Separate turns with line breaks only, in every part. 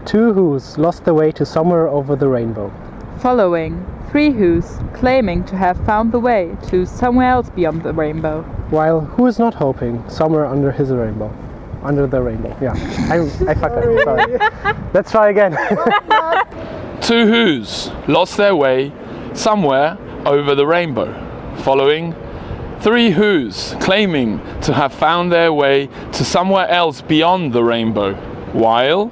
Two who's lost their way to somewhere over the rainbow.
Following, three who's claiming to have found the way to somewhere else beyond the rainbow.
While who is not hoping somewhere under his rainbow? Under the rainbow, yeah. I fucked up, sorry. Let's try again.
Two who's lost their way somewhere over the rainbow. Following, three who's claiming to have found their way to somewhere else beyond the rainbow. While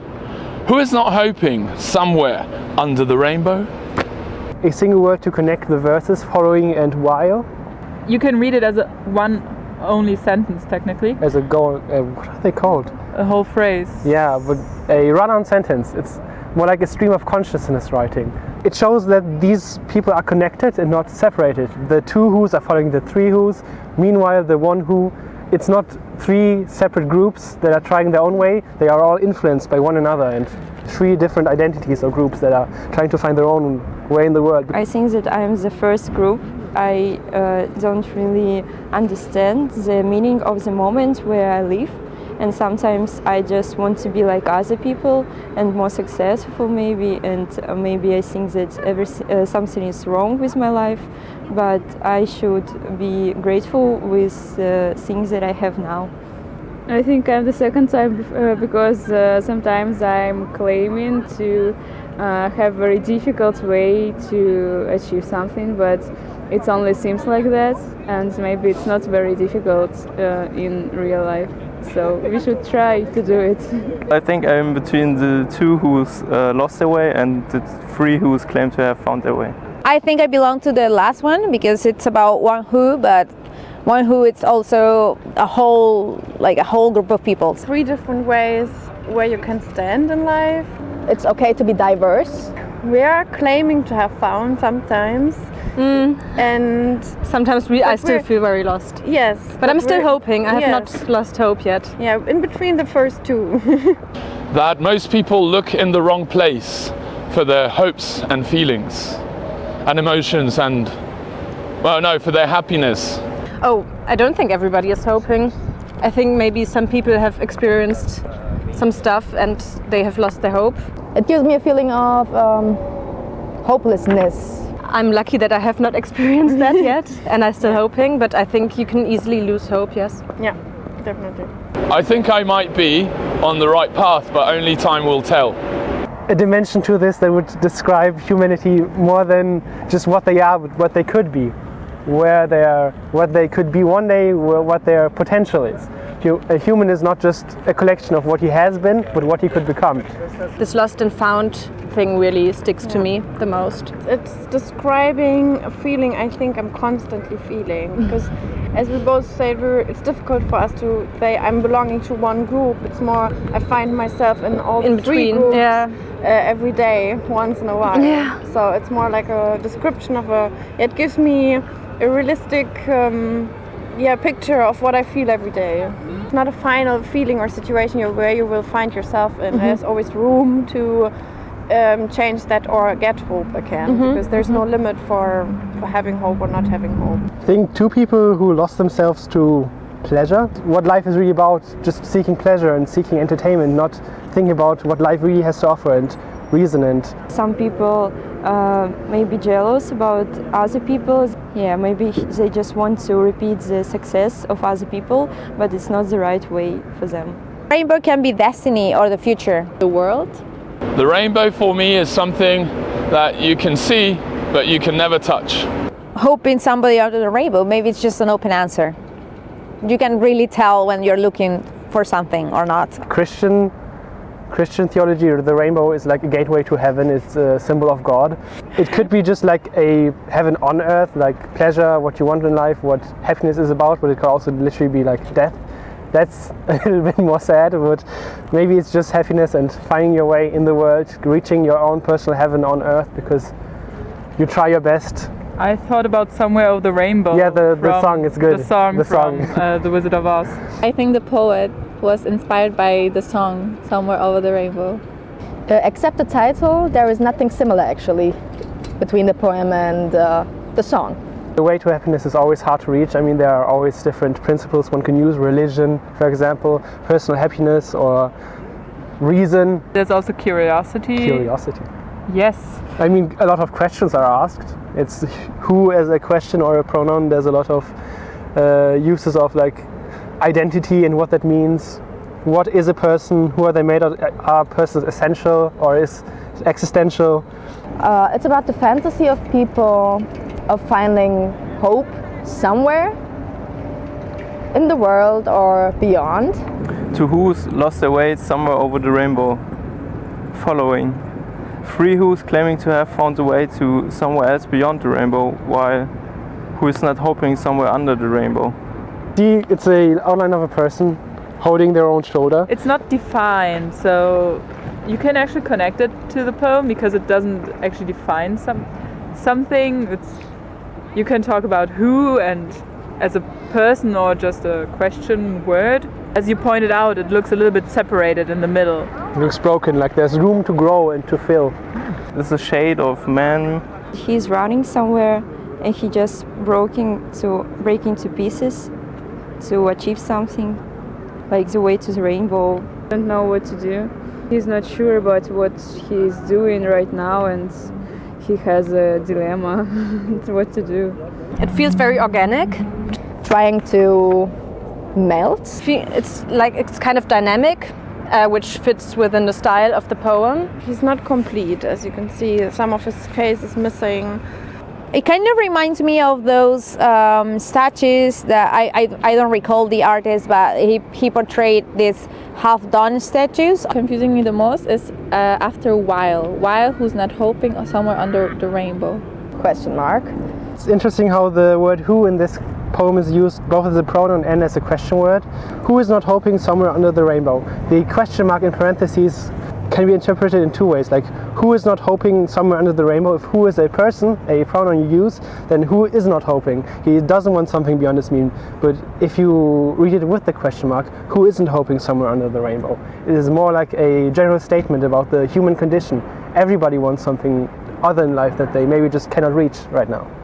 who is not hoping somewhere under the rainbow?
A single word to connect the verses, following and while.
You can read it as a one only sentence technically.
As a goal, what are they called?
A whole phrase.
Yeah, but a run-on sentence. It's more like a stream of consciousness writing. It shows that these people are connected and not separated. The two who's are following the three who's. Meanwhile, the one who, it's not three separate groups that are trying their own way. They are all influenced by one another, and three different identities or groups that are trying to find their own way in the world.
I think that I am the first group. I don't really understand the meaning of the moment where I live, and sometimes I just want to be like other people and more successful maybe, and maybe I think that something is wrong with my life, but I should be grateful with the things that I have now.
I think I'm the second type because sometimes I'm claiming to have very difficult way to achieve something, but it only seems like that, and maybe it's not very difficult in real life. So we should try to do it.
I think I'm between the two who's lost their way and the three who's claimed to have found their way.
I think I belong to the last one because it's about one who, but one who it's also a whole group of people.
Three different ways where you can stand in life.
It's okay to be diverse.
We are claiming to have found sometimes. And
sometimes I still feel very lost.
Yes.
But I'm still hoping. I have not lost hope yet.
Yeah, in between the first two.
That most people look in the wrong place for their hopes and feelings and emotions and, well, no, for their happiness.
Oh, I don't think everybody is hoping. I think maybe some people have experienced some stuff and they have lost their hope.
It gives me a feeling of hopelessness.
I'm lucky that I have not experienced that yet, and I'm still hoping, but I think you can easily lose hope, yes?
Yeah, definitely.
I think I might be on the right path, but only time will tell.
A dimension to this that would describe humanity more than just what they are, but what they could be. Where they are, what they could be one day, what their potential is. A human is not just a collection of what he has been, but what he could become.
This lost and found thing really sticks to me the most.
It's describing a feeling I think I'm constantly feeling, because as we both said, it's difficult for us to say I'm belonging to one group. It's more I find myself in all three groups every day, once in a while.
Yeah.
So it's more like a description of it gives me a realistic picture of what I feel every day. It's not a final feeling or situation where you will find yourself in. There's always room to change that or get hope again, because there's no limit for having hope or not having hope.
I think two people who lost themselves to pleasure, what life is really about, just seeking pleasure and seeking entertainment, not thinking about what life really has to offer and reason. And
some people may be jealous about other people. Yeah, maybe they just want to repeat the success of other people, but it's not the right way for them.
Rainbow can be destiny or the future.
The world?
The rainbow for me is something that you can see, but you can never touch.
Hoping somebody under the rainbow, maybe it's just an open answer. You can really tell when you're looking for something or not.
Christian theology, or the rainbow is like a gateway to heaven. It's a symbol of God. It could be just like a heaven on earth, like pleasure, what you want in life, what happiness is about, but it could also literally be like death. That's a little bit more sad, but maybe it's just happiness and finding your way in the world, reaching your own personal heaven on earth because you try your best.
I thought about Somewhere Over the Rainbow.
Yeah, the song is good.
The song from The Wizard of Oz.
I think the poet was inspired by the song Somewhere Over the Rainbow.
Except the title, there is nothing similar actually between the poem and the song.
The way to happiness is always hard to reach. I mean, there are always different principles one can use. Religion, for example, personal happiness, or reason.
There's also curiosity.
Curiosity.
Yes.
I mean, a lot of questions are asked. It's who as a question or a pronoun. There's a lot of uses of like identity and what that means. What is a person? Who are they made of? Are persons essential or is existential?
It's about the fantasy of people of finding hope somewhere in the world or beyond.
To who's lost their way somewhere over the rainbow. Following. 3 who's claiming to have found a way to somewhere else beyond the rainbow, while who is not hoping somewhere under the rainbow.
It's an outline of a person holding their own shoulder.
It's not defined, so you can actually connect it to the poem because it doesn't actually define something. You can talk about who and as a person or just a question word. As you pointed out, it looks a little bit separated in the middle.
It looks broken, like there's room to grow and to fill.
There's a shade of man.
He's running somewhere and he just breaking to pieces to achieve something, like the way to the rainbow.
Don't know what to do. He's not sure about what he's doing right now, and he has a dilemma what to do.
It feels very organic.
Trying to melt.
It's kind of dynamic, which fits within the style of the poem.
He's not complete, as you can see. Some of his face is missing.
It kind of reminds me of those statues that I don't recall the artist, but he portrayed these half-done statues.
Confusing me the most is after while who's not hoping or somewhere under the rainbow.
Question mark.
It's interesting how the word who in this poem is used both as a pronoun and as a question word. Who is not hoping somewhere under the rainbow? The question mark in parentheses can be interpreted in 2 ways, like who is not hoping somewhere under the rainbow. If who is a person, a pronoun you use, then who is not hoping? He doesn't want something beyond his mean. But if you read it with the question mark, who isn't hoping somewhere under the rainbow? It is more like a general statement about the human condition. Everybody wants something other in life that they maybe just cannot reach right now.